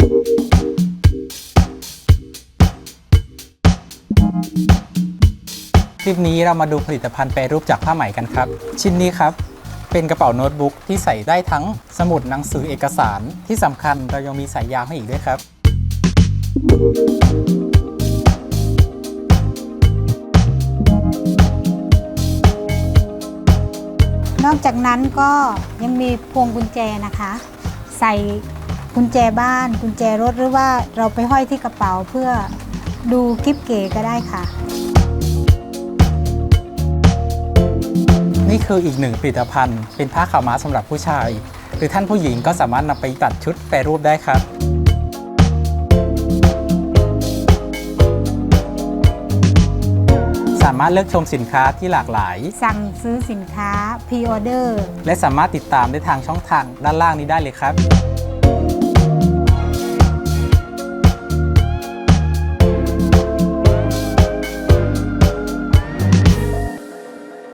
คลิปนี้เรามาดูผลิตภัณฑ์แปรรูปจากผ้าไหมกันครับชิ้นนี้ครับเป็นกระเป๋าโน้ตบุ๊กที่ใส่ได้ทั้งสมุดหนังสือเอกสารที่สำคัญเรายังมีสายยางให้อีกด้วยครับนอกจากนั้นก็ยังมีพวงกุญแจนะคะใส่กุญแจบ้านกุญแจรถหรือว่าเราไปห้อยที่กระเป๋าเพื่อดูกิ๊บเก๋ก็ได้ค่ะนี่คืออีกหนึ่งผลิตภัณฑ์เป็นผ้าขาวม้าสำหรับผู้ชายหรือท่านผู้หญิงก็สามารถนำไปตัดชุดแปรรูปได้ครับสามารถเลือกชมสินค้าที่หลากหลายสั่งซื้อสินค้าพรีออเดอร์และสามารถติดตามได้ทางช่องทางด้านล่างนี้ได้เลยครับ